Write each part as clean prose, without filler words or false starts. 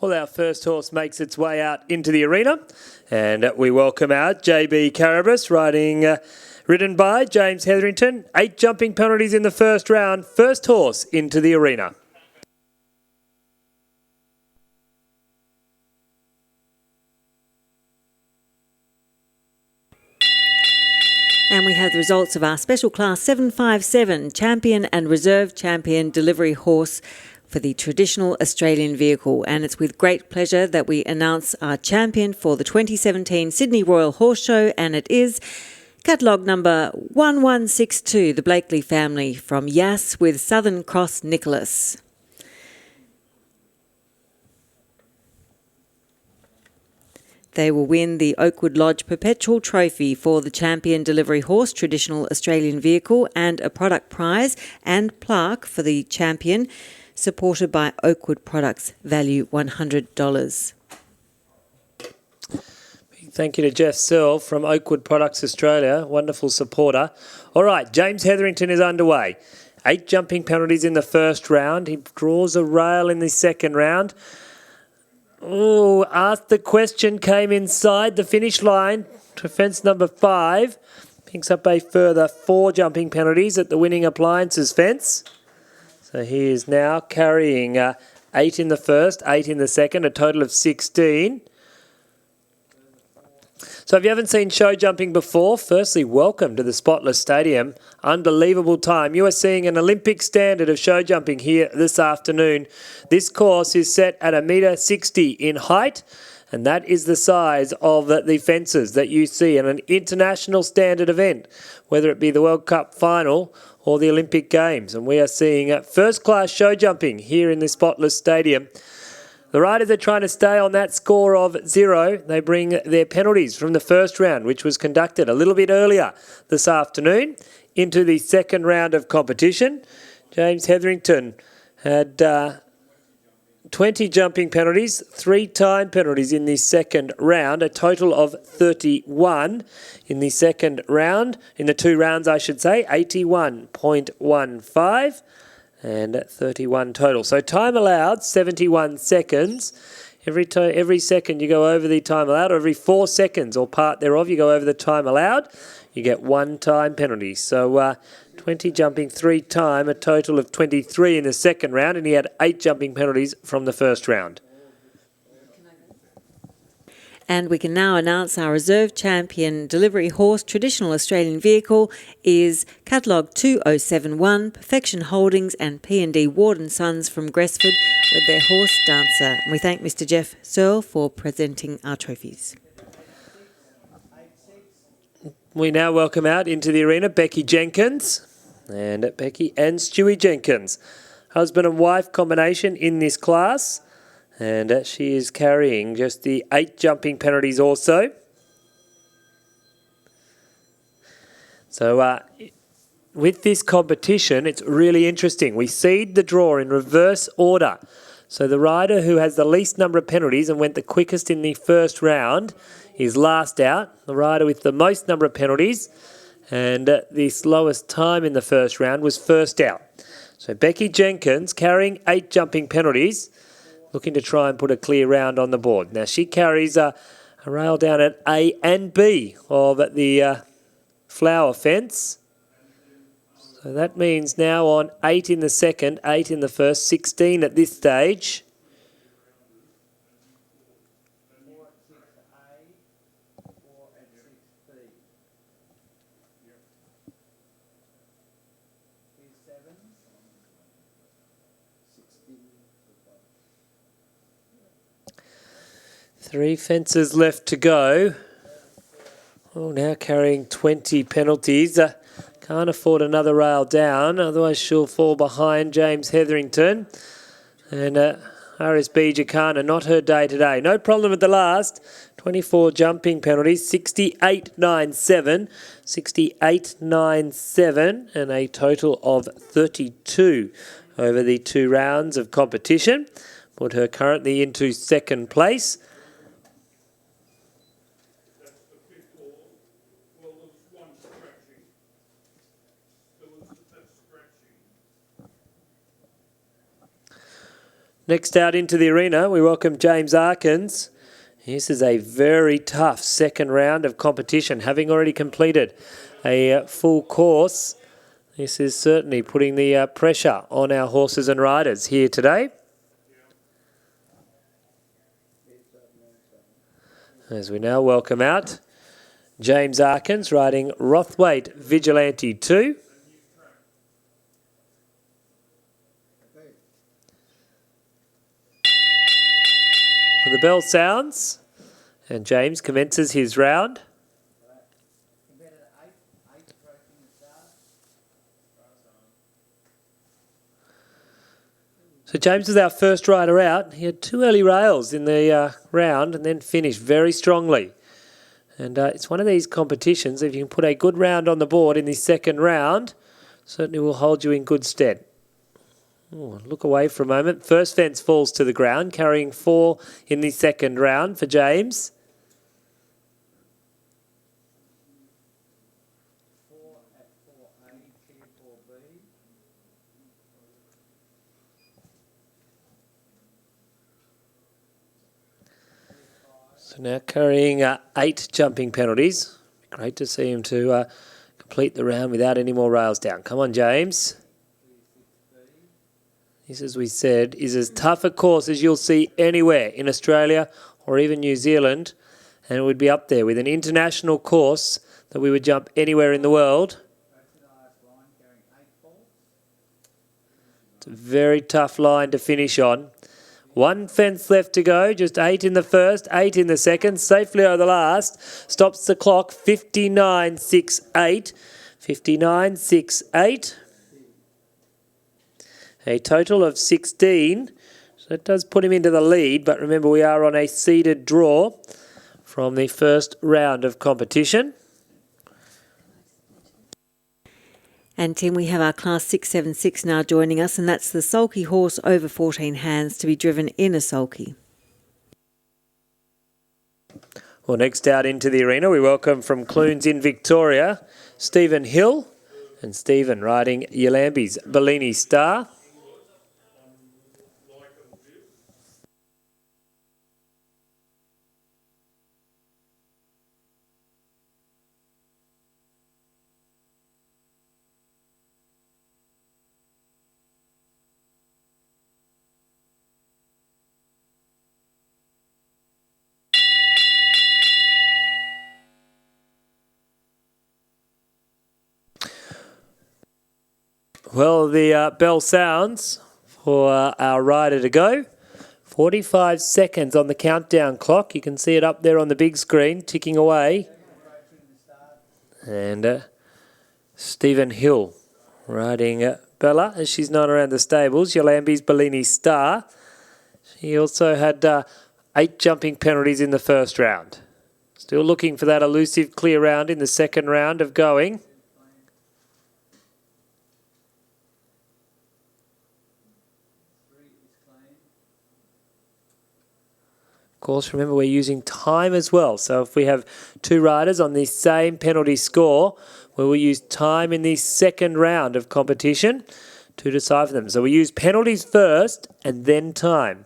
Well, our first horse makes its way out into the arena, and we welcome out JB Carabas, ridden by James Hetherington. 8 jumping penalties in the first round. First horse into the arena. And we have the results of our special class 757 champion and reserve champion delivery horse for the traditional Australian vehicle. And it's with great pleasure that we announce our champion for the 2017 Sydney Royal Horse Show, and it is catalogue number 1162, the Blakely family from Yass with Southern Cross Nicholas. They will win the Oakwood Lodge Perpetual Trophy for the Champion Delivery Horse Traditional Australian Vehicle and a product prize and plaque for the champion, supported by Oakwood Products, value $100. Thank you to Jeff Searle from Oakwood Products Australia, wonderful supporter. All right, James Hetherington is underway. 8 jumping penalties in the first round. He draws a rail in the second round. Oh, asked the question, came inside the finish line to fence number 5. Picks up a further 4 jumping penalties at the Winning Appliances fence. So he is now carrying 8 in the first, 8 in the second, a total of 16. So if you haven't seen show jumping before, firstly, welcome to the Spotless Stadium. Unbelievable time. You are seeing an Olympic standard of show jumping here this afternoon. This course is set at 1.60 m in height, and that is the size of the fences that you see in an international standard event, whether it be the World Cup final or the Olympic Games. And we are seeing first-class show jumping here in the Spotless Stadium. The riders are trying to stay on that score of 0. They bring their penalties from the first round, which was conducted a little bit earlier this afternoon, into the second round of competition. James Hetherington had 20 jumping penalties, 3 time penalties in the second round, a total of 31 in the second round, in the 2 rounds I should say, 81.15. And 31 total. So time allowed, 71 seconds. Every second you go over the time allowed, or every 4 seconds or part thereof you go over the time allowed, you get 1 time penalty. So 20 jumping 3 time, a total of 23 in the second round, and he had 8 jumping penalties from the first round. And we can now announce our reserve champion delivery horse traditional Australian vehicle is catalogue 2071, Perfection Holdings and P&D Ward and Sons from Gresford with their horse Dancer. And we thank Mr. Jeff Searle for presenting our trophies. We now welcome out into the arena Becky Jenkins, and Becky and Stewie Jenkins, husband and wife combination in this class. And she is carrying just the 8 jumping penalties also. So with this competition, it's really interesting. We seed the draw in reverse order. So the rider who has the least number of penalties and went the quickest in the first round is last out. The rider with the most number of penalties and the slowest time in the first round was first out. So Becky Jenkins carrying 8 jumping penalties, looking to try and put a clear round on the board. Now she carries a rail down at A and B of the flower fence. So that means now on 8 in the second, 8 in the first, 16 at this stage. Three fences left to go. Oh, now carrying 20 penalties. Can't afford another rail down, otherwise she'll fall behind James Hetherington. And RSB Jacana, not her day today. No problem at the last. 24 jumping penalties, 68.97, 68.97, and a total of 32 over the 2 rounds of competition. Put her currently into second place. Next out into the arena, we welcome James Arkins. This is a very tough second round of competition, having already completed a full course. This is certainly putting the pressure on our horses and riders here today. As we now welcome out James Arkins riding Rothwaite Vigilante 2. The bell sounds and James commences his round. So James was our first rider out. He had 2 early rails in the round and then finished very strongly. And it's one of these competitions, if you can put a good round on the board in the second round, certainly will hold you in good stead. Ooh, look away for a moment. First fence falls to the ground, carrying 4 in the second round for James. So now carrying 8 jumping penalties. Great to see him to complete the round without any more rails down. Come on, James. This, as we said, is as tough a course as you'll see anywhere in Australia or even New Zealand. And it would be up there with an international course that we would jump anywhere in the world. It's a very tough line to finish on. 1 fence left to go, just 8 in the first, 8 in the second, safely over the last. Stops the clock, 59.68. 59.68. A total of 16. So that does put him into the lead, but remember we are on a seeded draw from the first round of competition. And Tim, we have our class 676 now joining us, and that's the sulky horse over 14 hands to be driven in a sulky. Well, next out into the arena, we welcome from Clunes in Victoria, Stephen Hill. And Stephen riding Yolambi's Bellini Star. Well, the bell sounds for our rider to go. 45 seconds on the countdown clock. You can see it up there on the big screen, ticking away. And Stephen Hill riding Bella, as she's known around the stables, Yolambi's Bellini Star. She also had 8 jumping penalties in the first round. Still looking for that elusive clear round in the second round of going. Of course, remember we're using time as well. So if we have 2 riders on the same penalty score, we will use time in the second round of competition to decipher them. So we use penalties first and then time.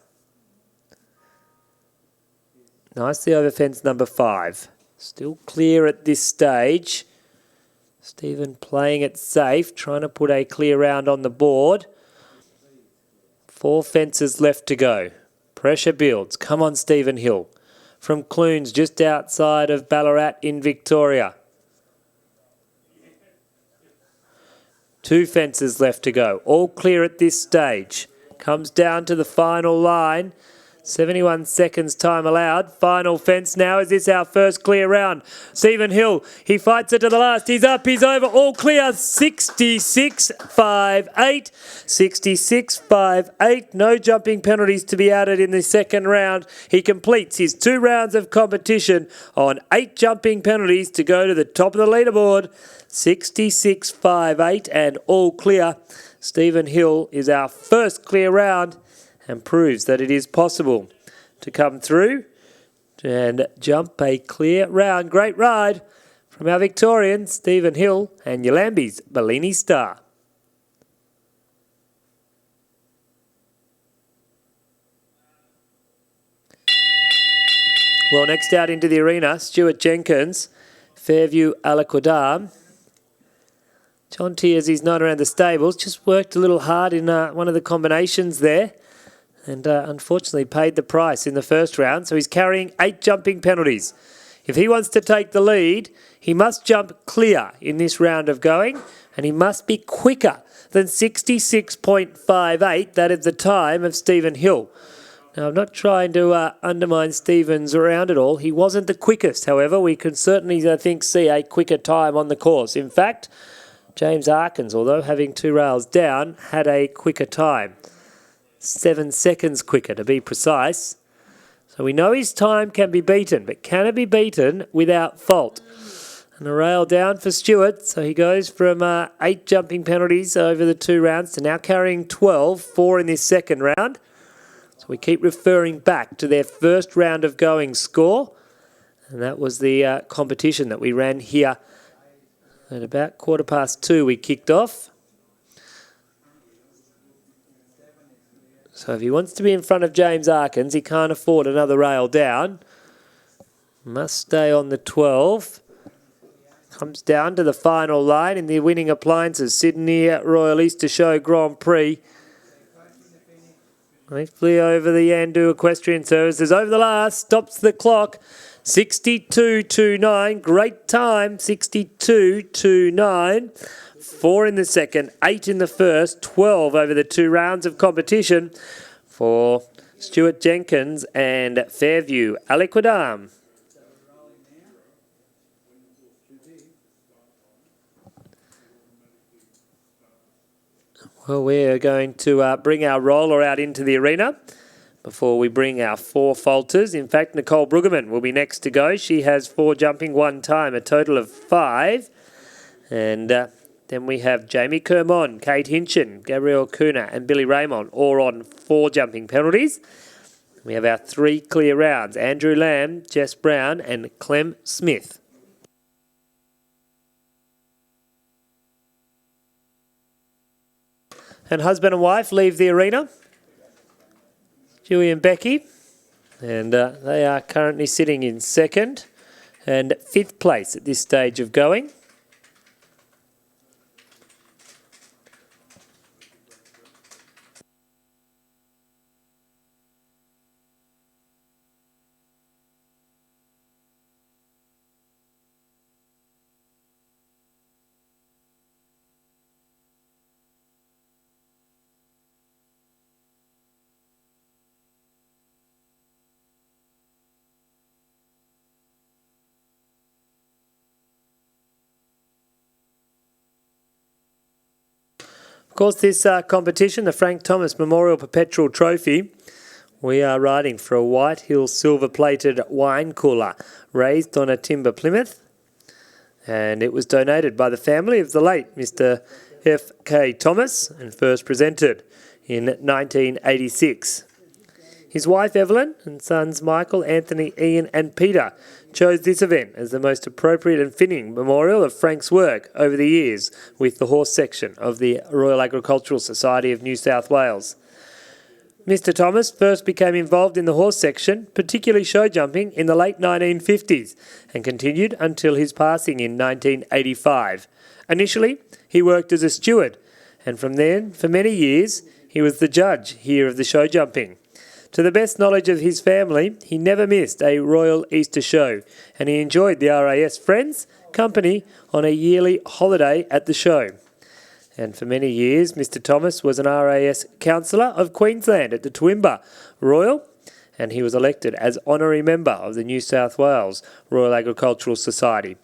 Nicely over fence number 5. Still clear at this stage. Stephen playing it safe, trying to put a clear round on the board. 4 fences left to go. Pressure builds. Come on, Stephen Hill. From Clunes, just outside of Ballarat in Victoria. 2 fences left to go. All clear at this stage. Comes down to the final line. 71 seconds time allowed. Final fence now. Is this our first clear round? Stephen Hill, he fights it to the last. He's up, he's over. All clear. 66.58. 66.58. No jumping penalties to be added in the second round. He completes his 2 rounds of competition on 8 jumping penalties to go to the top of the leaderboard. 66.58 and all clear. Stephen Hill is our first clear round and proves that it is possible to come through and jump a clear round. Great ride from our Victorian, Stephen Hill, and Yolambi's Bellini Star. Well, next out into the arena, Stuart Jenkins, Fairview Aliquidam. John T, as he's known around the stables, just worked a little hard in one of the combinations there and unfortunately paid the price in the first round. So he's carrying 8 jumping penalties. If he wants to take the lead, he must jump clear in this round of going, and he must be quicker than 66.58. That is the time of Stephen Hill. Now, I'm not trying to undermine Stephen's round at all. He wasn't the quickest, however. We can certainly, I think, see a quicker time on the course. In fact, James Arkins, although having 2 rails down, had a quicker time. 7 seconds quicker, to be precise. So we know his time can be beaten, but can it be beaten without fault? And a rail down for Stewart, so he goes from 8 jumping penalties over the 2 rounds to now carrying 12, 4 in this second round. So we keep referring back to their first round of going score, and that was the competition that we ran here at about 2:15 we kicked off. So if he wants to be in front of James Arkins, he can't afford another rail down. Must stay on the 12. Comes down to the final line in the winning appliances, Sydney Royal Easter Show Grand Prix. Safely over the Yandu Equestrian Services. Over the last, stops the clock. 62.29, great time, 62.29. 4 in the second, 8 in the first, 12 over the 2 rounds of competition for Stuart Jenkins and Fairview Aliquidam. Well, we're going to bring our roller out into the arena before we bring our 4 falters. In fact, Nicole Brueggemann will be next to go. She has 4 jumping 1 time, a total of 5. And then we have Jamie Kermon, Kate Hinchin, Gabrielle Kuna and Billy Raymond, all on 4 jumping penalties. We have our 3 clear rounds, Andrew Lamb, Jess Brown and Clem Smith. And husband and wife leave the arena, Dewey and Becky, and they are currently sitting in 2nd and 5th place at this stage of going. Of course, this competition, the Frank Thomas Memorial Perpetual Trophy, we are riding for a White Hill silver-plated wine cooler raised on a timber Plymouth, and it was donated by the family of the late Mr. F.K. Thomas and first presented in 1986. His wife Evelyn and sons Michael, Anthony, Ian and Peter chose this event as the most appropriate and fitting memorial of Frank's work over the years with the horse section of the Royal Agricultural Society of New South Wales. Mr. Thomas first became involved in the horse section, particularly show jumping, in the late 1950s and continued until his passing in 1985. Initially, he worked as a steward, and from then, for many years, he was the judge here of the show jumping. To the best knowledge of his family, he never missed a Royal Easter Show, and he enjoyed the RAS friends' company on a yearly holiday at the show. And for many years, Mr. Thomas was an RAS councillor of Queensland at the Toowoomba Royal, and he was elected as honorary member of the New South Wales Royal Agricultural Society.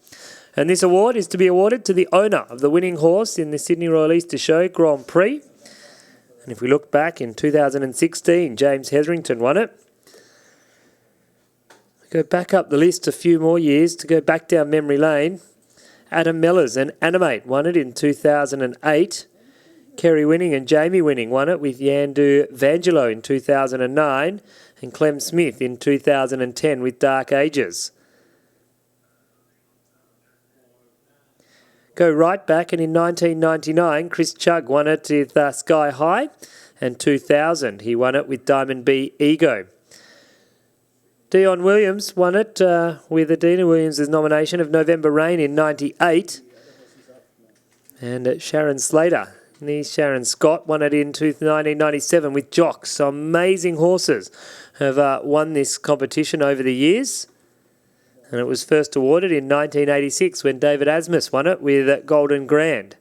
And this award is to be awarded to the owner of the winning horse in the Sydney Royal Easter Show Grand Prix. And if we look back in 2016, James Hetherington won it. Go back up the list a few more years to go back down memory lane. Adam Mellors and Animate won it in 2008. Kerry Winning and Jamie Winning won it with Yandu Vangelo in 2009 and Clem Smith in 2010 with Dark Ages. Go right back, and in 1999, Chris Chugg won it with Sky High, and 2000 he won it with Diamond B Ego. Dion Williams won it with Adina Williams' nomination of November Rain in 98. And Sharon Slater, Sharon Scott, won it in 1997 with Jocks. So amazing horses have won this competition over the years. And it was first awarded in 1986 when David Asmus won it with Golden Grand.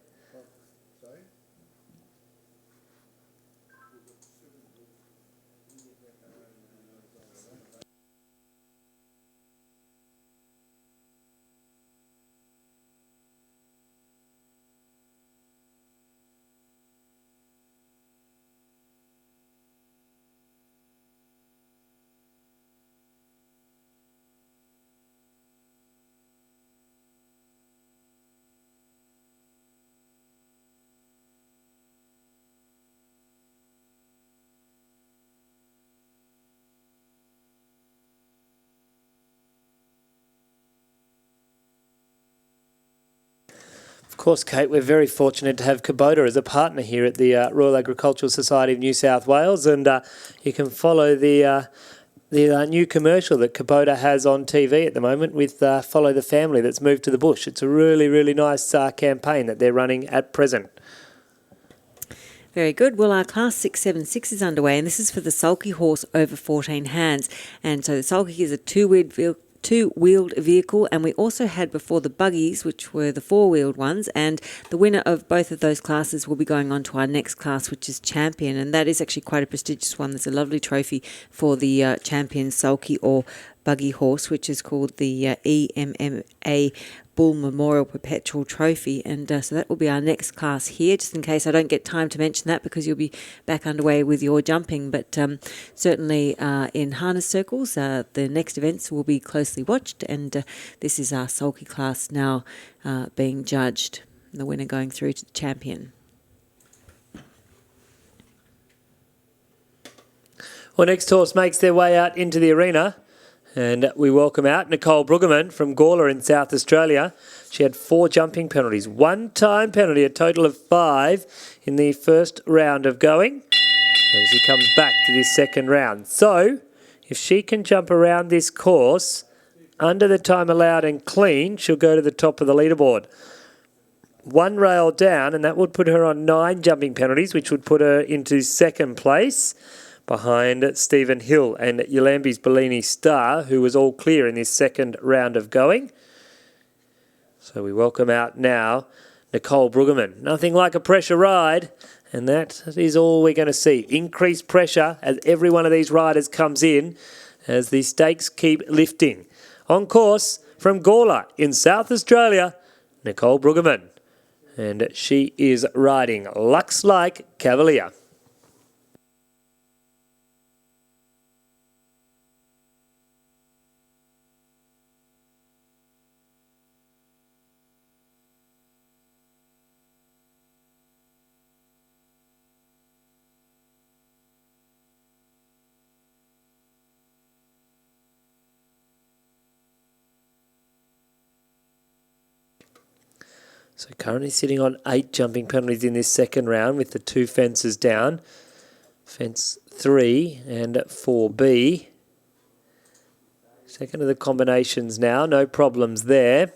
Of course, Kate, we're very fortunate to have Kubota as a partner here at the Royal Agricultural Society of New South Wales, and you can follow the new commercial that Kubota has on TV at the moment with Follow the Family that's moved to the bush. It's a really, really nice campaign that they're running at present. Very good. Well, our Class 676 is underway, and this is for the sulky horse over 14 hands. And so the sulky is a two-wheeled vehicle, and we also had before the buggies, which were the four-wheeled ones, and the winner of both of those classes will be going on to our next class, which is Champion, and that is actually quite a prestigious one. There's a lovely trophy for the Champion sulky or buggy horse, which is called the EMMA Bull Memorial Perpetual Trophy, and so that will be our next class here, just in case I don't get time to mention that because you'll be back underway with your jumping. But certainly in harness circles, the next events will be closely watched, and this is our sulky class now being judged, the winner going through to the Champion. Well, next horse makes their way out into the arena. And we welcome out Nicole Brueggemann from Gawler in South Australia. She had 4 jumping penalties, 1-time penalty, a total of 5 in the first round of going. And she comes back to this second round. So, if she can jump around this course under the time allowed and clean, she'll go to the top of the leaderboard. 1 rail down, and that would put her on 9 jumping penalties, which would put her into second place, behind Stephen Hill and Yolambi's Bellini Star, who was all clear in this second round of going. So we welcome out now Nicole Brueggemann. Nothing like a pressure ride, and that is all we're going to see. Increased pressure as every one of these riders comes in as the stakes keep lifting. On course from Gawler in South Australia, Nicole Brueggemann. And she is riding Lux Like Cavalier. So currently sitting on 8 jumping penalties in this second round with the 2 fences down. Fence 3 and 4B. Second of the combinations now, no problems there.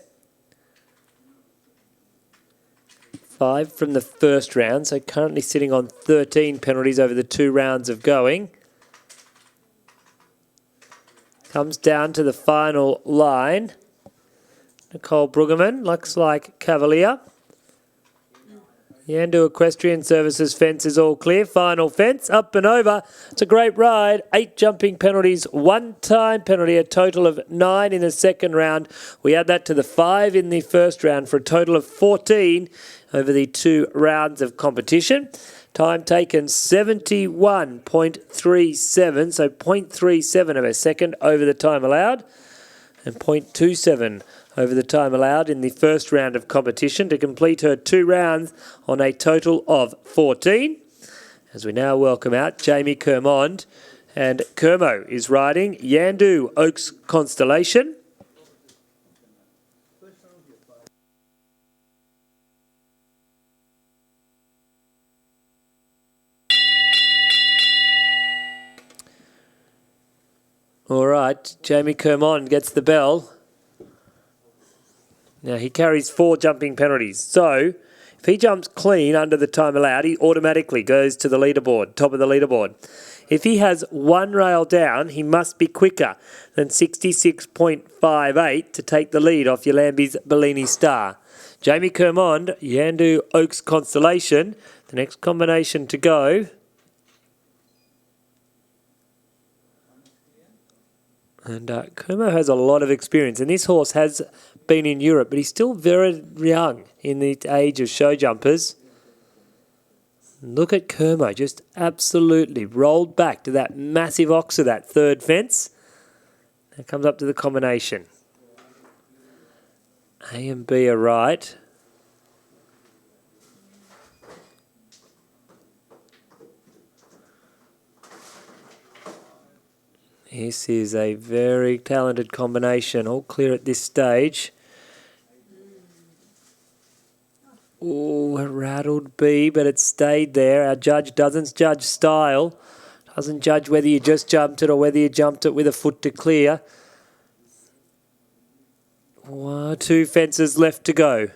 5 from the first round, so currently sitting on 13 penalties over the 2 rounds of going. Comes down to the final line. Nicole Brueggemann, Lux Like Cavalier. Yandu Equestrian Services fence is all clear. Final fence, up and over. It's a great ride. 8 jumping penalties, 1-time penalty, a total of 9 in the second round. We add that to the 5 in the first round for a total of 14 over the 2 rounds of competition. Time taken 71.37, so 0.37 of a second over the time allowed, and 0.27 over the time allowed in the first round of competition to complete her 2 rounds on a total of 14. As we now welcome out Jamie Kermond, and Kermo is riding Yandu Oaks Constellation. All right, Jamie Kermond gets the bell. Now he carries 4 jumping penalties. So if he jumps clean under the time allowed, he automatically goes to the leaderboard, top of the leaderboard. If he has 1 rail down, he must be quicker than 66.58 to take the lead off Yolambi's Bellini Star. Jamie Kermond, Yandu Oaks Constellation. The next combination to go. And Kermo has a lot of experience, and this horse has been in Europe, but he's still very young in the age of show jumpers. Look at Kermo, just absolutely rolled back to that massive ox of that third fence. Now comes up to the combination. A and B are right. This is a very talented combination. All clear at this stage. Oh, a rattled B, but it stayed there. Our judge doesn't judge style. Doesn't judge whether you just jumped it or whether you jumped it with a foot to clear. 2 fences left to go.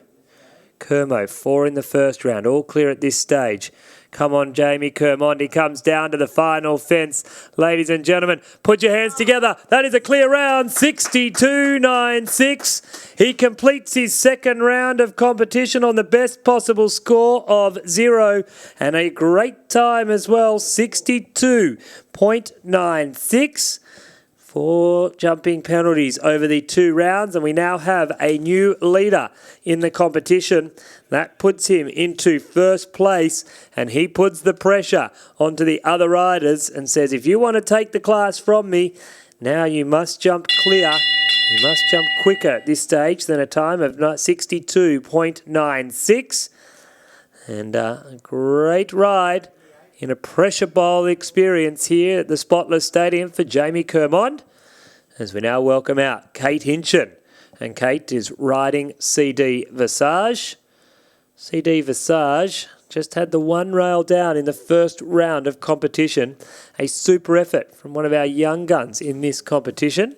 Kermo, 4 in the first round. All clear at this stage. Come on, Jamie Kermond. He comes down to the final fence. Ladies and gentlemen, put your hands together. That is a clear round, 62.96. He completes his second round of competition on the best possible score of 0 and a great time as well, 62.96. 4 jumping penalties over the 2 rounds, and we now have a new leader in the competition. That puts him into first place, and he puts the pressure onto the other riders and says, if you want to take the class from me, now you must jump clear. You must jump quicker at this stage than a time of 62.96. And a great ride in a pressure bowl experience here at the Spotless Stadium for Jamie Kermond, as we now welcome out Kate Hinchin. And Kate is riding CD Visage. CD Visage just had the 1 rail down in the first round of competition. A super effort from one of our young guns in this competition.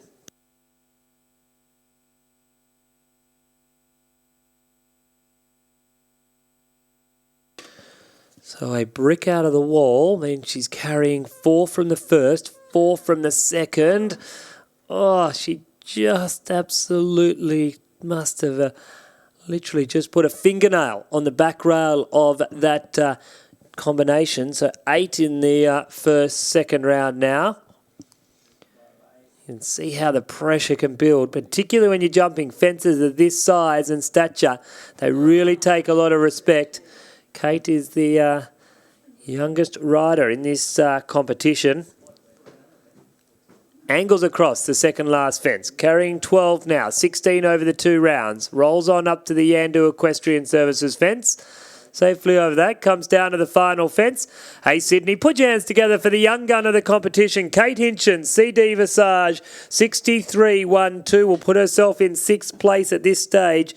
So a brick out of the wall means she's carrying 4 from the first, 4 from the second. Oh, she just absolutely must have literally just put a fingernail on the back rail of that combination. So 8 in the second round now. You can see how the pressure can build, particularly when you're jumping fences of this size and stature. They really take a lot of respect. Kate is the youngest rider in this competition. Angles across the second last fence, carrying 12 now, 16 over the 2 rounds. Rolls on up to the Yandu Equestrian Services fence. Safely over that, comes down to the final fence. Hey Sydney, put your hands together for the young gun of the competition, Kate Hinchin, CD Visage, 63.12, will put herself in 6th place at this stage,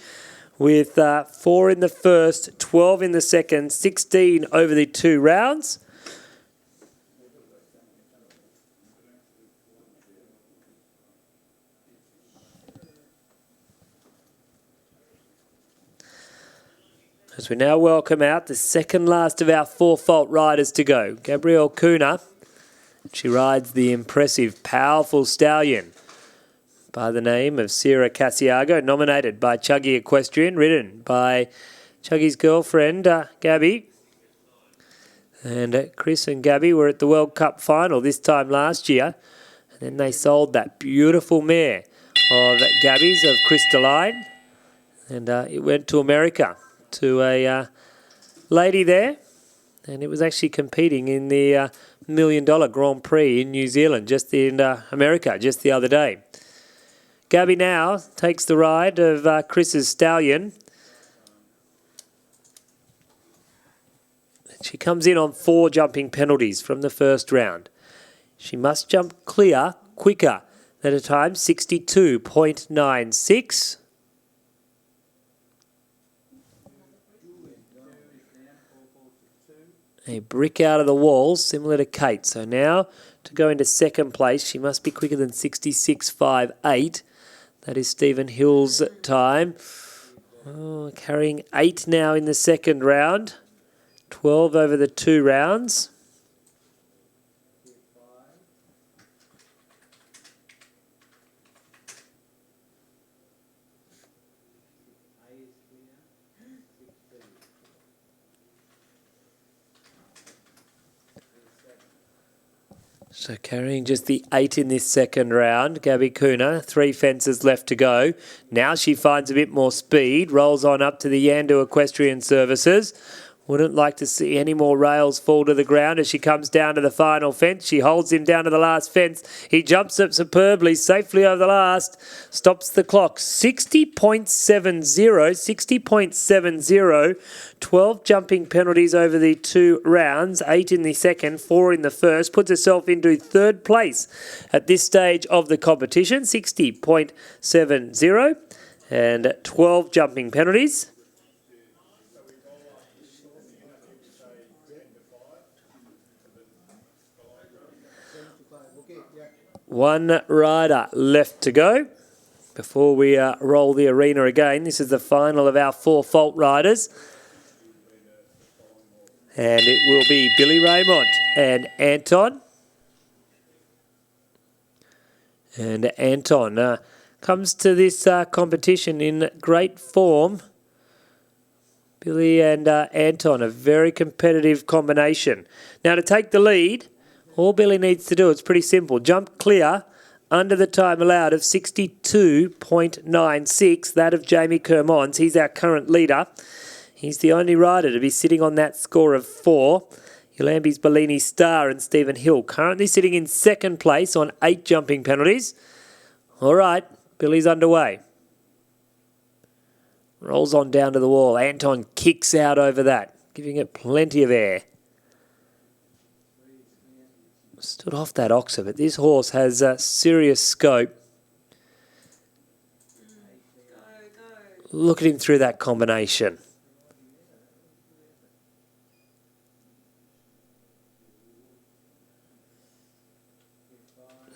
with 4 in the first, 12 in the second, 16 over the 2 rounds. As we now welcome out the second last of our 4-fault riders to go, Gabrielle Kuna. She rides the impressive, powerful stallion by the name of Sierra Casiago, nominated by Chuggy Equestrian, ridden by Chuggy's girlfriend, Gabby. And Chris and Gabby were at the World Cup final this time last year. And then they sold that beautiful mare of Gabby's, of Crystalline. And it went to America, to a lady there. And it was actually competing in the $1 million Grand Prix in New Zealand, just in America, just the other day. Gabby now takes the ride of Chris's stallion. She comes in on 4 jumping penalties from the first round. She must jump clear, quicker than a time, 62.96. A brick out of the wall, similar to Kate. So now to go into second place, she must be quicker than 66.58. That is Stephen Hill's time. Oh, carrying 8 now in the second round. 12 over the 2 rounds. So carrying just the 8 in this second round, Gabby Cooner, 3 fences left to go. Now she finds a bit more speed, rolls on up to the Yandu Equestrian Services. Wouldn't like to see any more rails fall to the ground as she comes down to the final fence. She holds him down to the last fence. He jumps up superbly, safely over the last. Stops the clock. 60.70, 60.70. 12 jumping penalties over the 2 rounds. 8 in the second, 4 in the first. Puts herself into third place at this stage of the competition. 60.70 and 12 jumping penalties. One rider left to go before we roll the arena again. This is the final of our 4 fault riders. And it will be Billy Raymond and Anton. And Anton comes to this competition in great form. Billy and Anton, a very competitive combination. Now to take the lead, all Billy needs to do, it's pretty simple. Jump clear under the time allowed of 62.96, that of Jamie Kermons. He's our current leader. He's the only rider to be sitting on that score of 4. Yulambi's Bellini Star and Stephen Hill currently sitting in second place on 8 jumping penalties. All right, Billy's underway. Rolls on down to the wall. Anton kicks out over that, giving it plenty of air. Stood off that oxer, but this horse has serious scope. Look at him through that combination.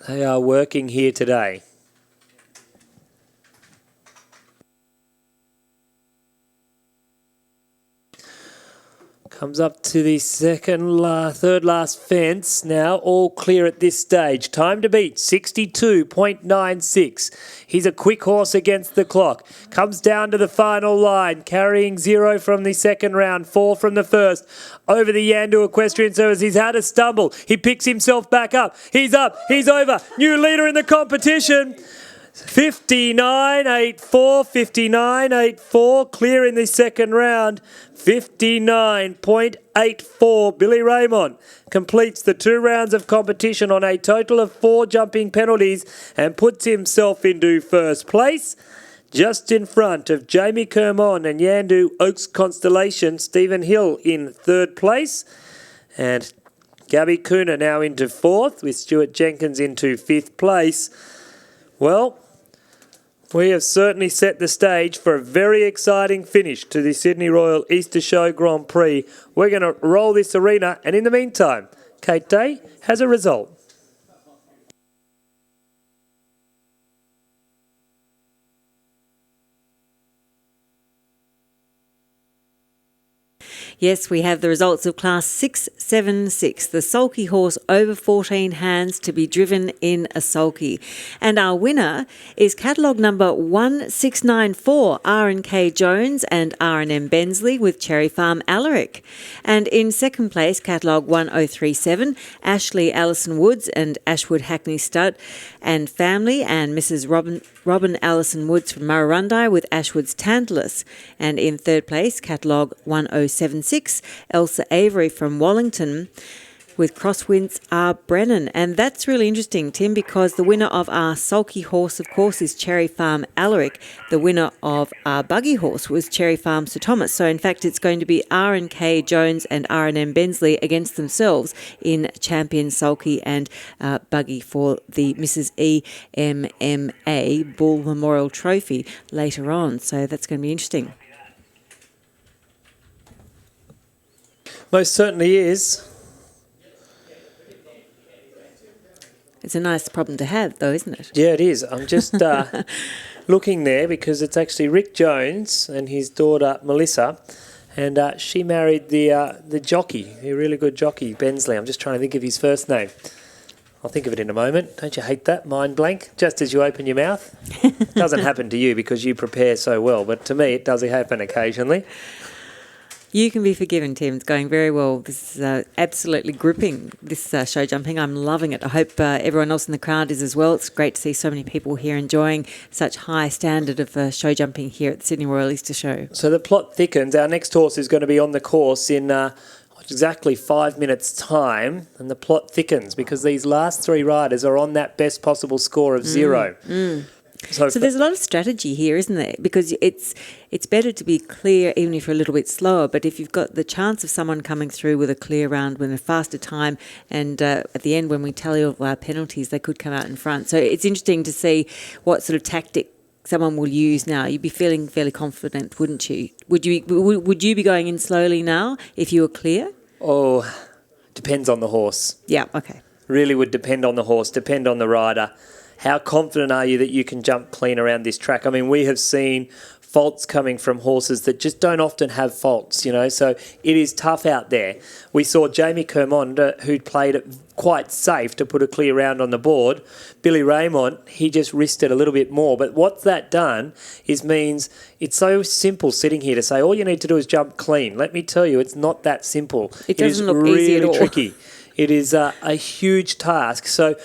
They are working here today. Comes up to the third last fence now, all clear at this stage. Time to beat, 62.96. He's a quick horse against the clock. Comes down to the final line, carrying 0 from the second round, 4 from the first. Over the Yandu Equestrian Service, he's had a stumble. He picks himself back up. He's up, he's over. New leader in the competition. 59.84, 59.84, clear in the second round. 59.84. Billy Raymond completes the 2 rounds of competition on a total of 4 jumping penalties and puts himself into first place, just in front of Jamie Kermon and Yandu Oaks Constellation. Stephen Hill in third place, and Gabby Cooner now into 4th, with Stuart Jenkins into 5th place. Well, we have certainly set the stage for a very exciting finish to the Sydney Royal Easter Show Grand Prix. We're going to roll this arena, and in the meantime, Kate Day has a result. Yes, we have the results of Class 676, the sulky horse over 14 hands to be driven in a sulky. And our winner is catalogue number 1694, R&K Jones and R&M Bensley with Cherry Farm Alaric. And in second place, catalogue 1037, Ashley Allison Woods and Ashwood Hackney Stud and Family, and Mrs. Robin Allison Woods from Murrurundi with Ashwood's Tantalus. And in third place, catalogue 1076, Elsa Avery from Wallington with Crosswinds R. Brennan. And that's really interesting, Tim, because the winner of our sulky horse, of course, is Cherry Farm Alaric. The winner of our buggy horse was Cherry Farm Sir Thomas. So, in fact, it's going to be R&K Jones and R&M Bensley against themselves in champion sulky and buggy for the Mrs. EMMA Bull Memorial Trophy later on. So that's going to be interesting. Most certainly is. It's a nice problem to have, though, isn't it? Yeah, it is. I'm just looking there because it's actually Rick Jones and his daughter Melissa, and she married the jockey, a really good jockey, Bensley. I'm just trying to think of his first name. I'll think of it in a moment. Don't you hate that? Mind blank, just as you open your mouth. It doesn't happen to you because you prepare so well, but to me it does happen occasionally. You can be forgiven, Tim. It's going very well. This is absolutely gripping, this show jumping. I'm loving it. I hope everyone else in the crowd is as well. It's great to see so many people here enjoying such high standard of show jumping here at the Sydney Royal Easter Show. So the plot thickens. Our next horse is going to be on the course in exactly 5 minutes' time, and the plot thickens because these last three riders are on that best possible score of 0. So there's a lot of strategy here, isn't there? Because it's better to be clear even if you're a little bit slower, but if you've got the chance of someone coming through with a clear round with a faster time, and at the end when we tally all our penalties, they could come out in front. So it's interesting to see what sort of tactic someone will use now. You'd be feeling fairly confident, wouldn't you? Would you be going in slowly now if you were clear? Oh, depends on the horse. Yeah, okay. Really would depend on the horse, depend on the rider. How confident are you that you can jump clean around this track? I mean, we have seen faults coming from horses that just don't often have faults, you know, so it is tough out there. We saw Jamie Kermond, who played it quite safe to put a clear round on the board. Billy Raymond, he just risked it a little bit more. But what's that done means it's so simple sitting here to say all you need to do is jump clean. Let me tell you, it's not that simple. It doesn't look really easy at all. Tricky. It is a huge task. So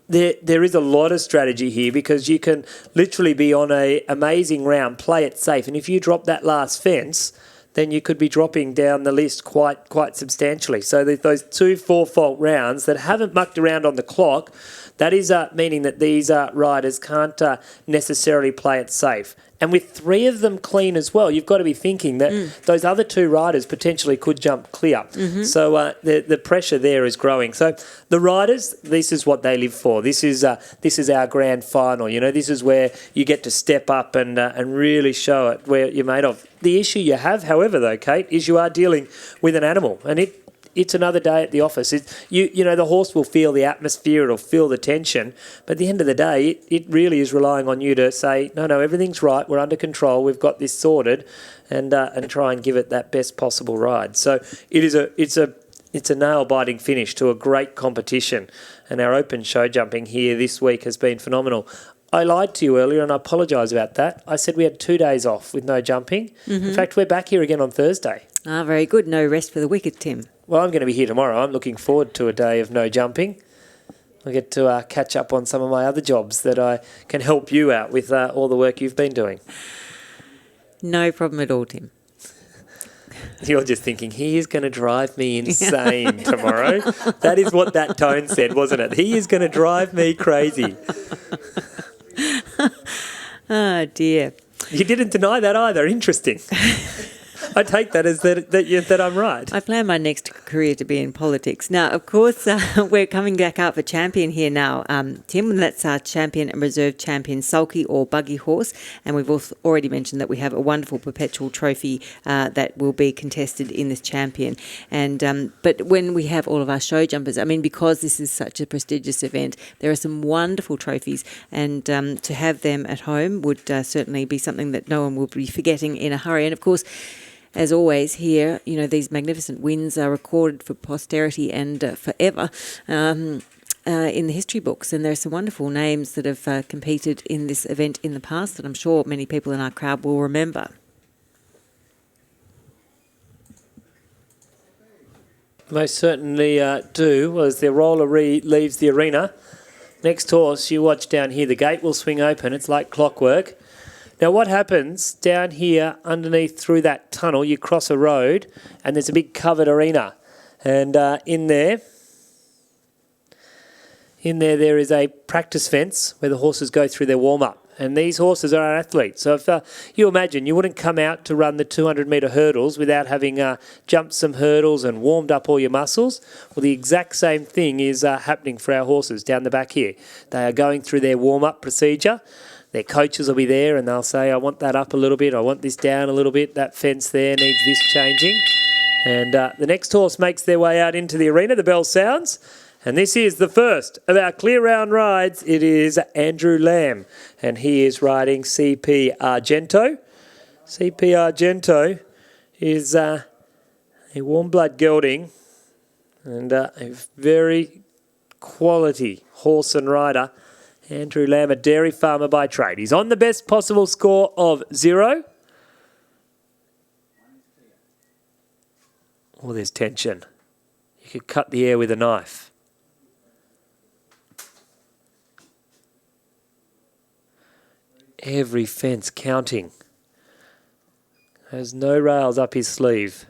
there is a lot of strategy here because you can literally be on an amazing round, play it safe, and if you drop that last fence, then you could be dropping down the list quite substantially. So those 2 4-fault rounds that haven't mucked around on the clock, that is meaning that these riders can't necessarily play it safe. And with 3 of them clean as well, you've got to be thinking that those other 2 riders potentially could jump clear. So the pressure there is growing. So the riders, this is what they live for. This is our grand final. You know, this is where you get to step up and really show it where you're made of. The issue you have, however, though, Kate, is you are dealing with an animal, and it's another day at the office. You know, the horse will feel the atmosphere, it'll feel the tension, but at the end of the day, it really is relying on you to say, no, everything's right, we're under control, we've got this sorted, and try and give it that best possible ride. So it's a nail-biting finish to a great competition, and our open show jumping here this week has been phenomenal. I lied to you earlier and I apologise about that. I said we had 2 days off with no jumping. In fact, we're back here again on Thursday. Ah, very good. No rest for the wicked, Tim. Well, I'm going to be here tomorrow. I'm looking forward to a day of no jumping. I get to catch up on some of my other jobs that I can help you out with all the work you've been doing. No problem at all, Tim. You're just thinking, he is going to drive me insane tomorrow. That is what that tone said, wasn't it? He is going to drive me crazy. Oh, dear. You didn't deny that either. Interesting. I take that as that I'm right. I plan my next career to be in politics. Now, of course, we're coming back up for champion here now, Tim, and that's our champion and reserve champion, sulky or buggy horse. And we've also already mentioned that we have a wonderful perpetual trophy that will be contested in this champion. And but when we have all of our show jumpers, I mean, because this is such a prestigious event, there are some wonderful trophies, and to have them at home would certainly be something that no one will be forgetting in a hurry. And of course, as always here, you know, these magnificent wins are recorded for posterity and forever in the history books. And there are some wonderful names that have competed in this event in the past that I'm sure many people in our crowd will remember. Most certainly do. As the roller leaves the arena, next horse, you watch down here, the gate will swing open. It's like clockwork. Now, what happens down here underneath through that tunnel, you cross a road and there's a big covered arena. And in there there is a practice fence where the horses go through their warm-up. And these horses are athletes. So if you imagine, you wouldn't come out to run the 200-metre hurdles without having jumped some hurdles and warmed up all your muscles. Well, the exact same thing is happening for our horses down the back here. They are going through their warm-up procedure. Their coaches will be there and they'll say, I want that up a little bit, I want this down a little bit, that fence there needs this changing. And the next horse makes their way out into the arena. The bell sounds. And this is the first of our clear round rides. It is Andrew Lamb, and he is riding CP Argento. CP Argento is a warm blood gelding and a very quality horse and rider. Andrew Lamb, a dairy farmer by trade. He's on the best possible score of 0. Oh, there's tension. You could cut the air with a knife. Every fence counting. Has no rails up his sleeve.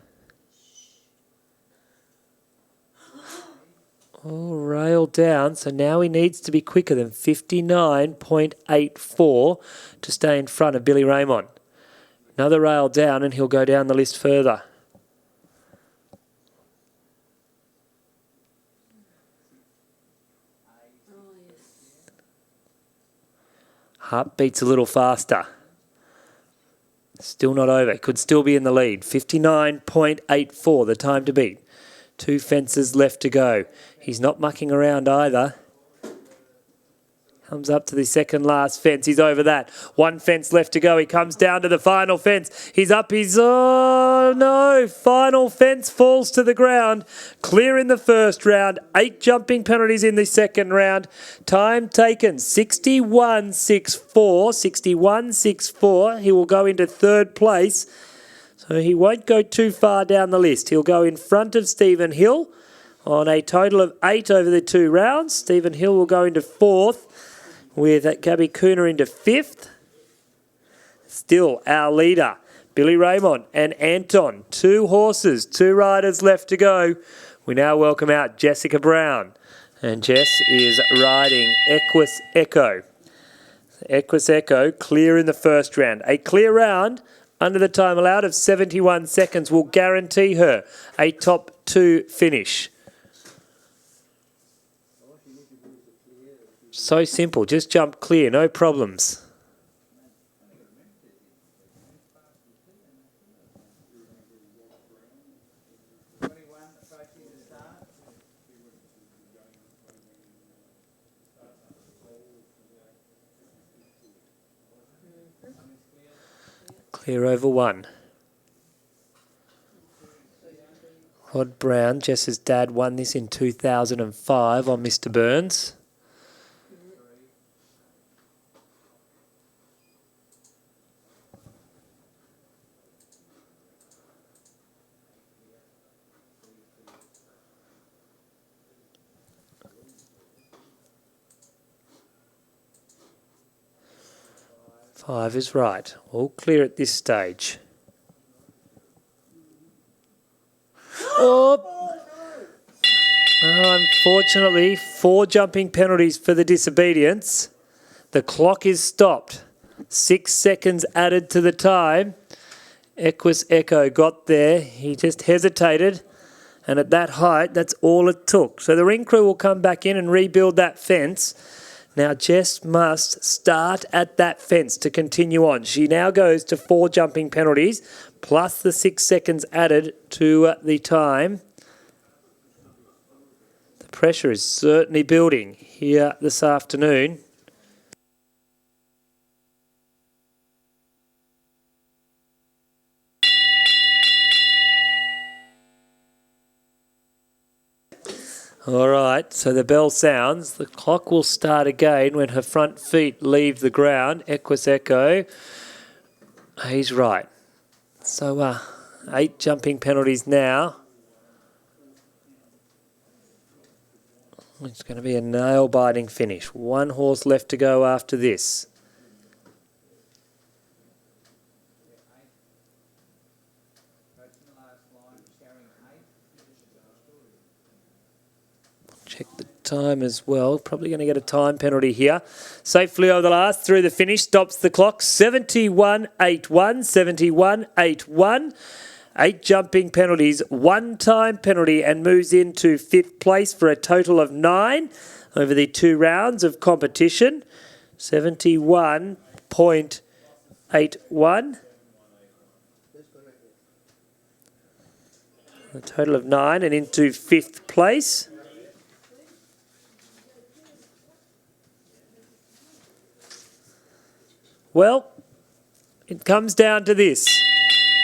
Oh, rail down, so now he needs to be quicker than 59.84 to stay in front of Billy Raymond. Another rail down and he'll go down the list further. Heart beats a little faster. Still not over. Could still be in the lead. 59.84, the time to beat. 2 fences left to go. He's not mucking around either. Comes up to the second last fence. He's over that. 1 fence left to go. He comes down to the final fence. He's up. Oh no. Final fence falls to the ground. Clear in the first round. 8 jumping penalties in the second round. Time taken 61.64. 61.64. He will go into third place. So he won't go too far down the list. He'll go in front of Stephen Hill on a total of 8 over the 2 rounds. Stephen Hill will go into 4th. With Gabby Cooner into 5th. Still our leader, Billy Raymond and Anton. 2 horses, 2 riders left to go. We now welcome out Jessica Brown. And Jess is riding Equus Echo. Equus Echo clear in the first round. A clear round under the time allowed of 71 seconds will guarantee her a top 2 finish. So simple, just jump clear, no problems. Clear over 1. Rod Brown, Jess's dad, won this in 2005 on Mr. Burns. Five is right. All clear at this stage. Oh! Unfortunately, 4 jumping penalties for the disobedience. The clock is stopped. 6 seconds added to the time. Equus Echo got there. He just hesitated. And at that height, that's all it took. So the ring crew will come back in and rebuild that fence. Now, Jess must start at that fence to continue on. She now goes to 4 jumping penalties, plus the 6 seconds added to the time. The pressure is certainly building here this afternoon. All right, so the bell sounds. The clock will start again when her front feet leave the ground. Equus Echo, he's right. So 8 jumping penalties now. It's going to be a nail-biting finish. 1 horse left to go after this. Check the time as well. Probably going to get a time penalty here. Safely over the last, through the finish, stops the clock. 71.81, 71.81. 8 jumping penalties, 1 time penalty, and moves into 5th place for a total of 9 over the 2 rounds of competition. 71.81. A total of 9 and into 5th place. Well, it comes down to this.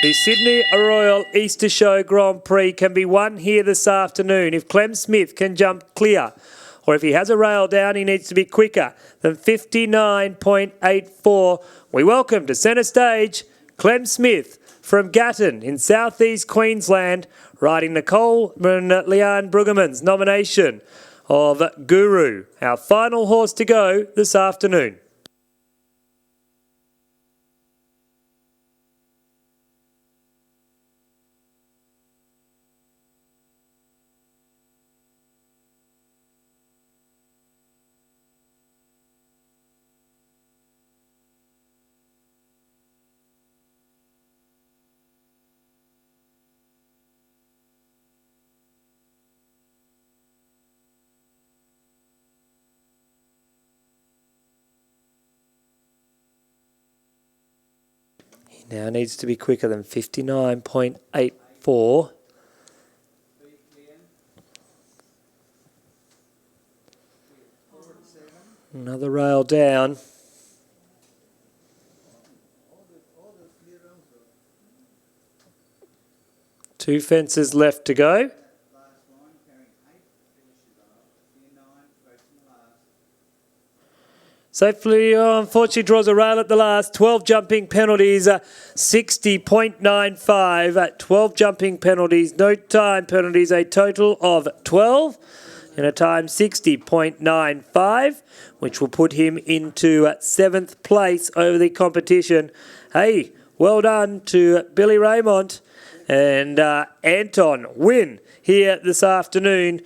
The Sydney Royal Easter Show Grand Prix can be won here this afternoon if Clem Smith can jump clear. Or if he has a rail down, he needs to be quicker than 59.84. We welcome to centre stage Clem Smith from Gatton in southeast Queensland, riding Nicole and Leanne Brueggemann's nomination of Guru, our final horse to go this afternoon. He now needs to be quicker than 59.84. Another rail down. Two fences left to go. Safely, unfortunately, draws a rail at the last. 12 jumping penalties, 60.95 at 12 jumping penalties. No time penalties, a total of 12 and a time 60.95, which will put him into 7th place over the competition. Hey, well done to Billy Raymond and Anton win here this afternoon.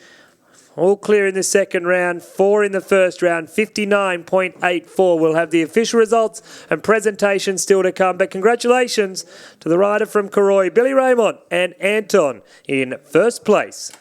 All clear in the second round, 4 in the first round, 59.84. We'll have the official results and presentation still to come. But congratulations to the rider from Karoi, Billy Raymond and Anton in first place.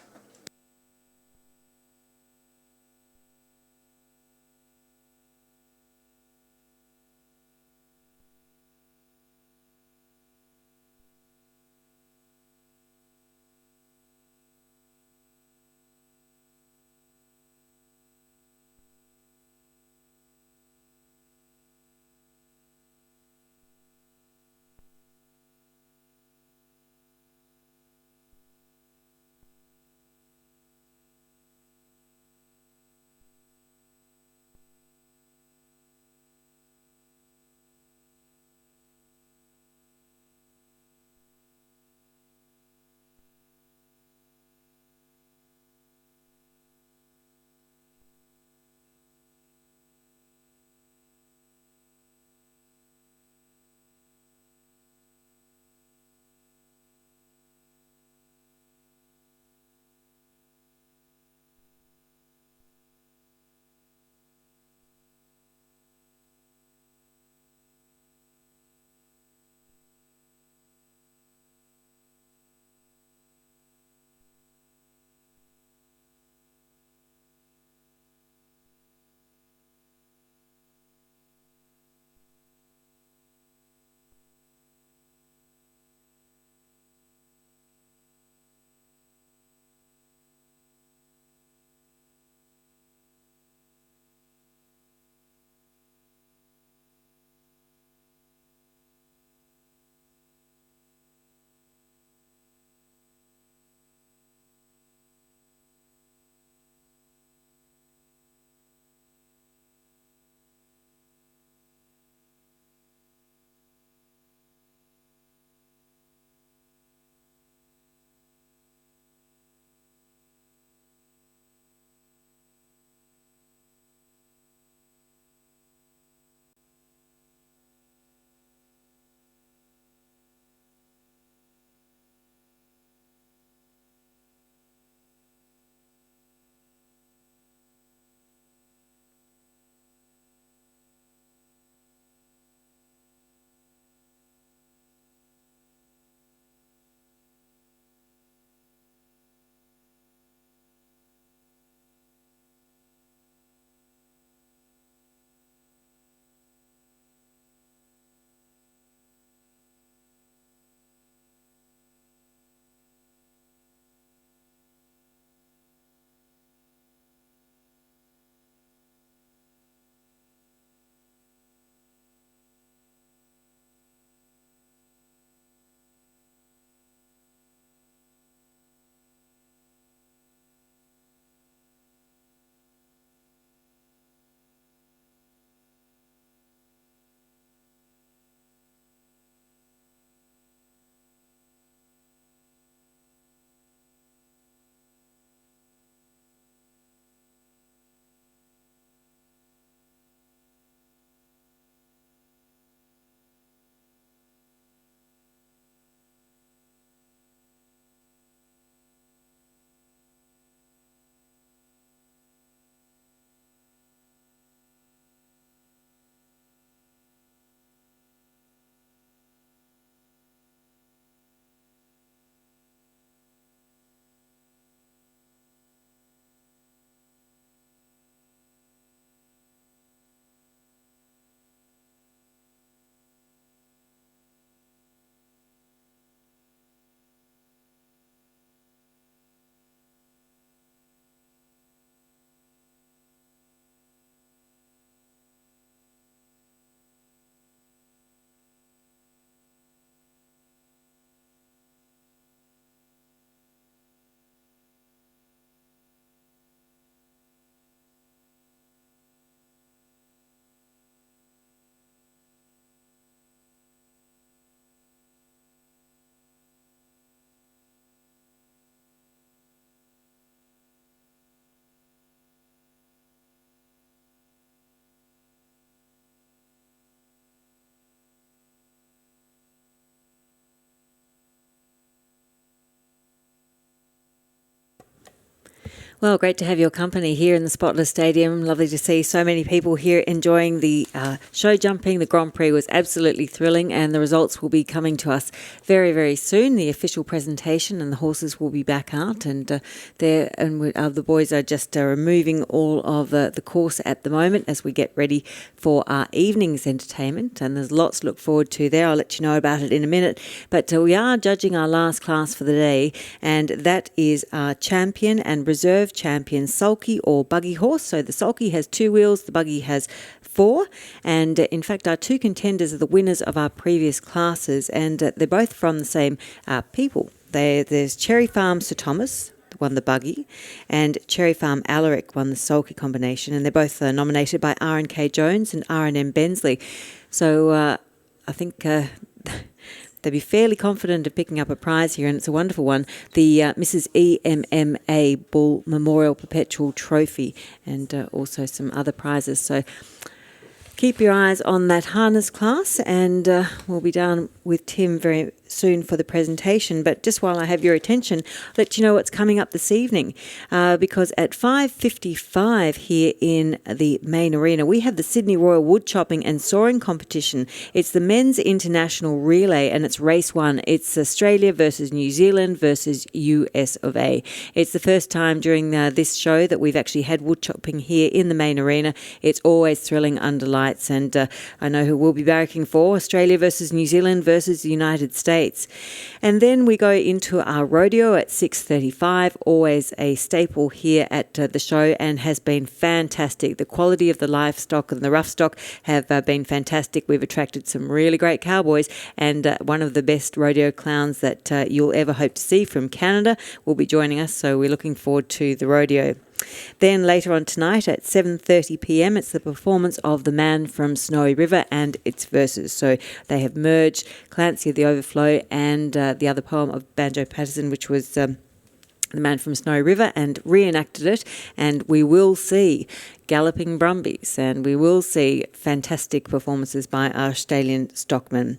Well, great to have your company here in the Spotless Stadium. Lovely to see so many people here enjoying the show jumping. The Grand Prix was absolutely thrilling, and the results will be coming to us very, very soon. The official presentation, and the horses will be back out, and the boys are just removing all of the course at the moment as we get ready for our evening's entertainment. And there's lots to look forward to there. I'll let you know about it in a minute. But we are judging our last class for the day, and that is our champion and reserve champion sulky or buggy horse. So the sulky has 2 wheels, the buggy has 4, and in fact our 2 contenders are the winners of our previous classes, and they're both from the same people. There's Cherry Farm Sir Thomas won the buggy, and Cherry Farm Alaric won the sulky combination, and they're both nominated by R&K Jones and R&M Bensley. So I think they'd be fairly confident of picking up a prize here, and it's a wonderful one. The Mrs. EMMA Bull Memorial Perpetual Trophy, and also some other prizes. So keep your eyes on that harness class, and we'll be down with Tim very soon for the presentation. But just while I have your attention, I'll let you know what's coming up this evening, because at 5:55 here in the main arena, we have the Sydney Royal Wood Chopping and Soaring competition. It's the Men's International Relay, and it's race 1. It's Australia versus New Zealand versus US of A. It's the first time during this show that we've actually had wood chopping here in the main arena. It's always thrilling under lights, and I know who we'll be barracking for: Australia versus New Zealand versus the United States. And then we go into our rodeo at 6:35, always a staple here at the show, and has been fantastic. The quality of the livestock and the rough stock have been fantastic. We've attracted some really great cowboys, and one of the best rodeo clowns that you'll ever hope to see from Canada will be joining us, so we're looking forward to the rodeo. Then later on tonight at 7:30 p.m, it's the performance of The Man from Snowy River and its verses. So they have merged Clancy of the Overflow and the other poem of Banjo Patterson, which was The Man from Snowy River, and reenacted it. And we will see galloping brumbies, and we will see fantastic performances by our Australian stockmen.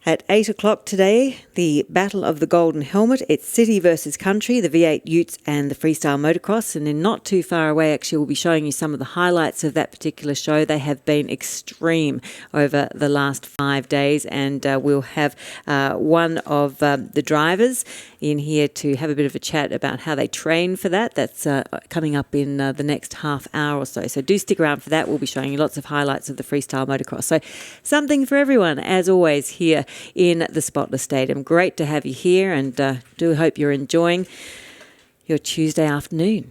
At 8 o'clock today, the Battle of the Golden Helmet. It's City versus Country, the V8 Utes and the Freestyle Motocross. And then not too far away, actually, we'll be showing you some of the highlights of that particular show. They have been extreme over the last 5 days, and we'll have one of the drivers in here to have a bit of a chat about how they train for that. That's coming up in the next half hour or so. So do stick around for that. We'll be showing you lots of highlights of the Freestyle Motocross. So something for everyone, as always, here in the Spotless Stadium. Great to have you here, and do hope you're enjoying your Tuesday afternoon.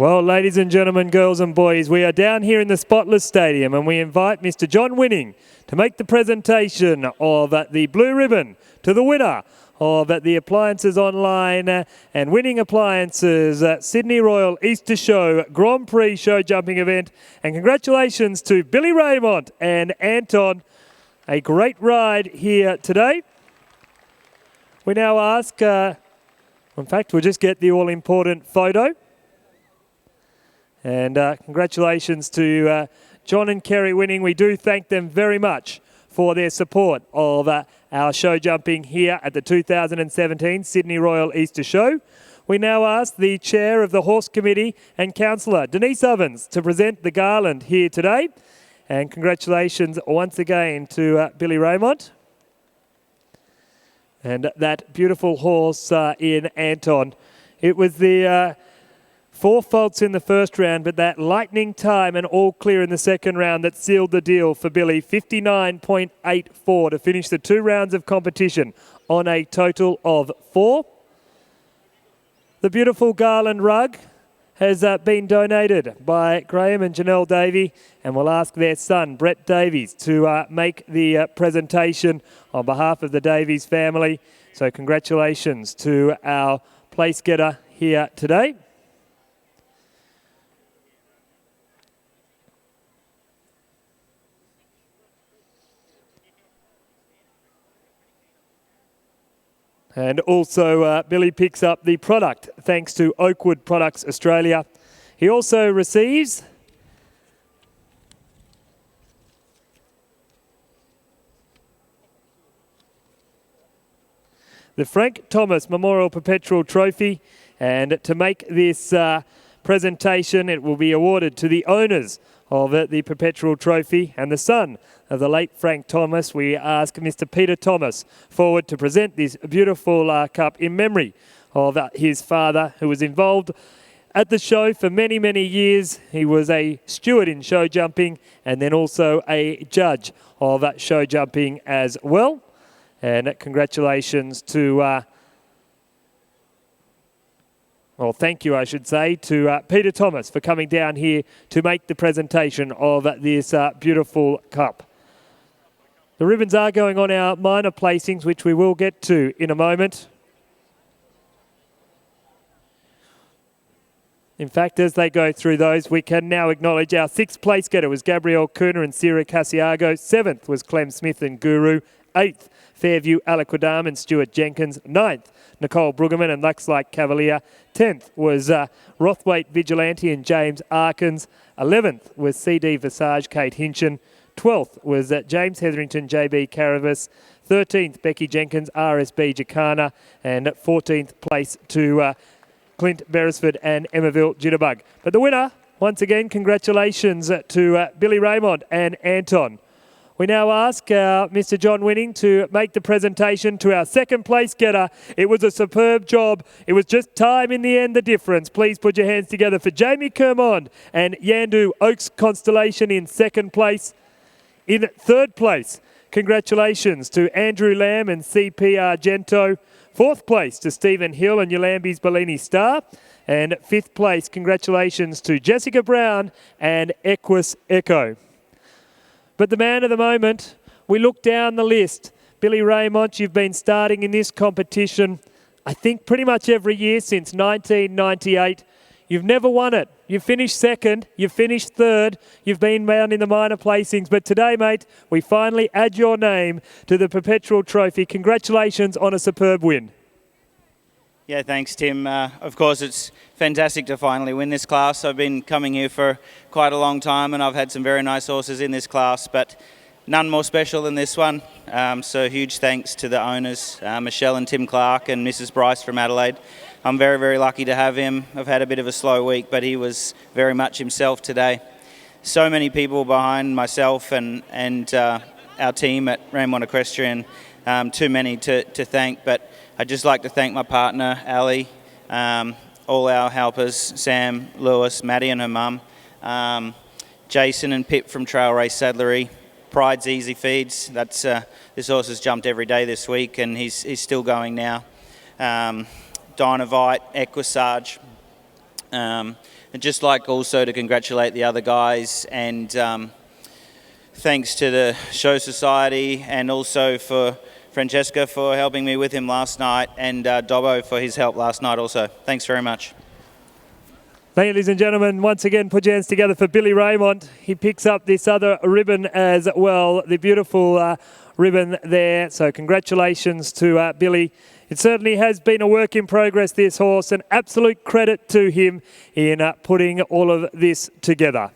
Well, ladies and gentlemen, girls and boys, we are down here in the Spotless Stadium and we invite Mr. John Winning to make the presentation of the blue ribbon to the winner of the Appliances Online and Winning Appliances Sydney Royal Easter Show Grand Prix show jumping event. And congratulations to Billy Raymond and Anton. A great ride here today. We now ask, in fact, we'll just get the all-important photo. And congratulations to John and Kerry Winning. We do thank them very much for their support of our show jumping here at the 2017 Sydney Royal Easter Show. We now ask the Chair of the Horse Committee and Councillor Denise Ovens to present the garland here today. And congratulations once again to Billy Raymond. And that beautiful horse in Anton. It was the 4 faults in the first round, but that lightning time and all clear in the second round that sealed the deal for Billy. 59.84 to finish the 2 rounds of competition on a total of 4. The beautiful garland rug has been donated by Graham and Janelle Davey, and we'll ask their son, Brett Davies, to make the presentation on behalf of the Davies family. So congratulations to our place getter here today. And also Billy picks up the product thanks to Oakwood Products Australia. He also receives the Frank Thomas Memorial Perpetual Trophy, and to make this presentation it will be awarded to the owners of the Perpetual Trophy and the son of the late Frank Thomas. We ask Mr. Peter Thomas forward to present this beautiful cup in memory of his father, who was involved at the show for many, many years. He was a steward in show jumping and then also a judge of show jumping as well. And congratulations to well, thank you, I should say, to Peter Thomas for coming down here to make the presentation of this beautiful cup. The ribbons are going on our minor placings, which we will get to in a moment. In fact, as they go through those, we can now acknowledge our 6th place getter was Gabrielle Cooner and Sierra Casiago. 7th was Clem Smith and Guru. 8th, Fairview Aliquidam and Stuart Jenkins. 9th, Nicole Brueggemann and Lux Like Cavalier. 10th was Rothwaite Vigilante and James Arkins. 11th was CD Visage Kate Hinchin. 12th was James Hetherington JB Caravis. 13th, Becky Jenkins RSB Jacana. And 14th place to Clint Beresford and Emmaville Jitterbug. But the winner, once again, congratulations to Billy Raymond and Anton. We now ask Mr. John Winning to make the presentation to our 2nd place getter. It was a superb job. It was just time in the end, the difference. Please put your hands together for Jamie Kermond and Yandu Oaks Constellation in 2nd place. In 3rd place, congratulations to Andrew Lamb and CP Argento. 4th place to Stephen Hill and Yolambi's Bellini Star. And 5th place, congratulations to Jessica Brown and Equus Echo. But the man of the moment, we look down the list. Billy Raymond, you've been starting in this competition, I think pretty much every year since 1998. You've never won it. You've finished 2nd, you've finished 3rd, you've been down in the minor placings. But today, mate, we finally add your name to the Perpetual Trophy. Congratulations on a superb win. Yeah, thanks, Tim. Of course, it's fantastic to finally win this class. I've been coming here for quite a long time and I've had some very nice horses in this class, but none more special than this one. So huge thanks to the owners, Michelle and Tim Clark and Mrs. Bryce from Adelaide. I'm very, very lucky to have him. I've had a bit of a slow week, but he was very much himself today. So many people behind myself and our team at Raymond Equestrian, too many to thank, but I'd just like to thank my partner, Ali, all our helpers, Sam, Lewis, Maddie and her mum, Jason and Pip from Trail Race Saddlery, Pride's Easy Feeds. That's this horse has jumped every day this week and he's still going now. Dynavite, Equisage, I'd just like also to congratulate the other guys, and thanks to the Show Society and also for Francesca for helping me with him last night, and Dobbo for his help last night also. Thanks very much. Ladies and gentlemen, once again, put your hands together for Billy Raymond. He picks up this other ribbon as well, the beautiful ribbon there. So congratulations to Billy. It certainly has been a work in progress, this horse, and absolute credit to him in putting all of this together.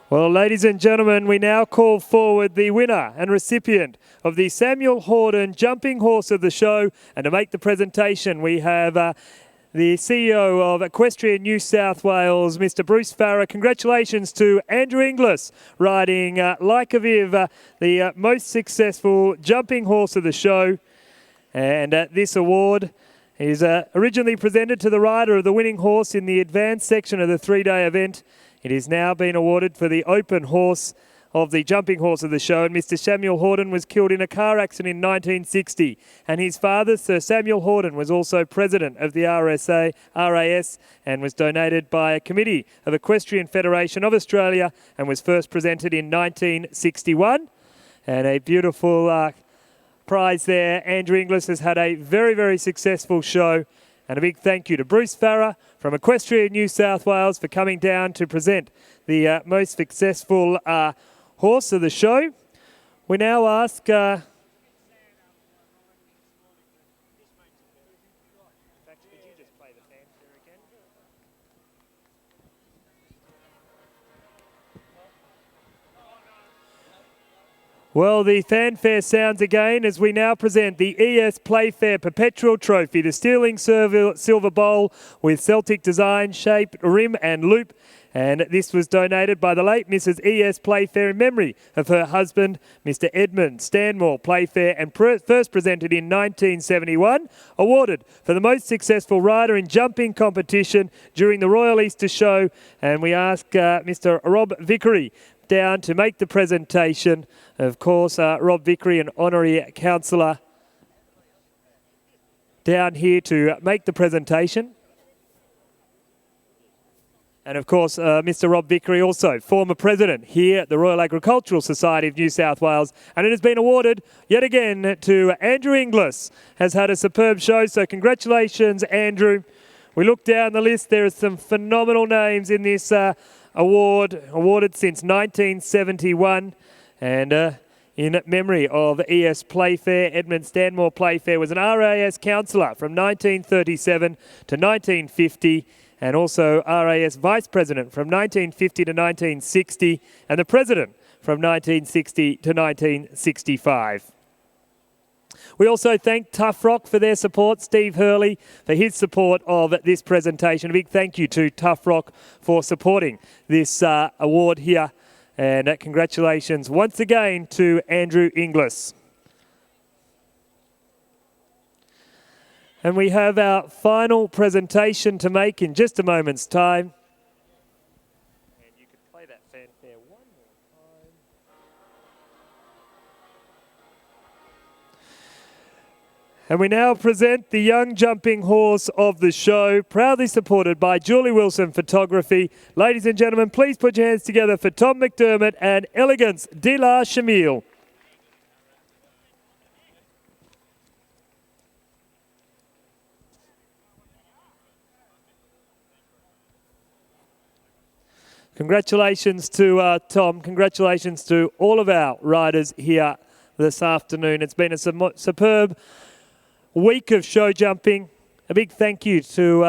Well, ladies and gentlemen, we now call forward the winner and recipient of the Samuel Horden Jumping Horse of the Show. And to make the presentation, we have the CEO of Equestrian New South Wales, Mr. Bruce Farrer. Congratulations to Andrew Inglis, riding Like a Viv, the most successful jumping horse of the show. And this award is originally presented to the rider of the winning horse in the advanced section of the three-day event. It is now been awarded for the open horse of the jumping horse of the show. And Mr. Samuel Horden was killed in a car accident in 1960. And his father, Sir Samuel Horden, was also president of the RAS and was donated by a committee of Equestrian Federation of Australia and was first presented in 1961. And a beautiful prize there. Andrew Inglis has had a very, very successful show. And a big thank you to Bruce Farrer from Equestrian New South Wales for coming down to present the most successful horse of the show. We now ask... Well, the fanfare sounds again as we now present the ES Playfair Perpetual Trophy, the Sterling Silver Bowl with Celtic design, shape, rim and loop. And this was donated by the late Mrs. E.S. Playfair in memory of her husband, Mr. Edmund Stanmore Playfair, and first presented in 1971, awarded for the most successful rider in jumping competition during the Royal Easter Show. And we ask Mr. Rob Vickery down to make the presentation. Of course, Rob Vickery, an honorary councillor, down here to make the presentation. And of course, Mr. Rob Vickery, also former president here at the Royal Agricultural Society of New South Wales. And it has been awarded yet again to Andrew Inglis, has had a superb show. So congratulations, Andrew. We look down the list. There are some phenomenal names in this awarded since 1971. And in memory of E.S. Playfair, Edmund Stanmore Playfair was an RAS councillor from 1937 to 1950. And also RAS Vice President from 1950 to 1960, and the President from 1960 to 1965. We also thank Tough Rock for their support, Steve Hurley for his support of this presentation. A big thank you to Tough Rock for supporting this award here, and congratulations once again to Andrew Inglis. And we have our final presentation to make in just a moment's time. And you can play that fanfare one more time. And we now present the young jumping horse of the show, proudly supported by Julie Wilson Photography. Ladies and gentlemen, please put your hands together for Tom McDermott and Elegance de la Chamille. Congratulations to Tom. Congratulations to all of our riders here this afternoon. It's been a superb week of show jumping. A big thank you to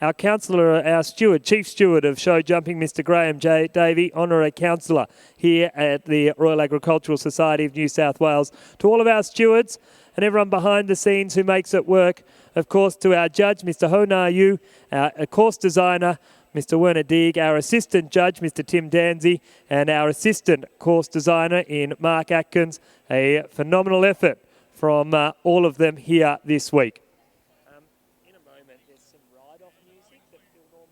our councillor, our steward, chief steward of show jumping, Mr. Graham J. Davey, honorary councillor here at the Royal Agricultural Society of New South Wales. To all of our stewards and everyone behind the scenes who makes it work. Of course, to our judge, Mr. Ho Na Yu, our course designer, Mr. Werner Deeg, our assistant judge, Mr. Tim Danzy, and our assistant course designer in Mark Atkins. A phenomenal effort from all of them here this week. In a moment, there's some ride-off music that we'll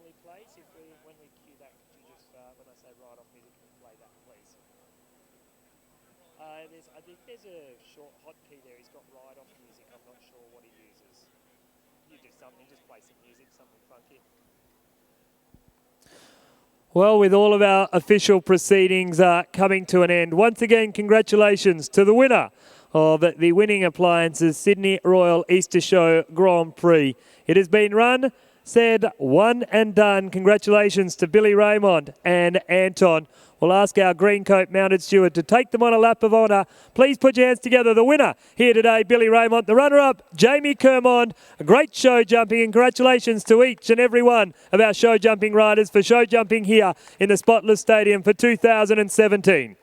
Well, with all of our official proceedings coming to an end, once again, congratulations to the winner of the Winning Appliances Sydney Royal Easter Show Grand Prix. It has been run, said, one and done. Congratulations to Billy Raymond and Anton. We'll ask our green coat mounted steward to take them on a lap of honour. Please put your hands together. The winner here today, Billy Raymond. The runner-up, Jamie Kermond. A great show jumping, and congratulations to each and every one of our show jumping riders for show jumping here in the Spotless Stadium for 2017.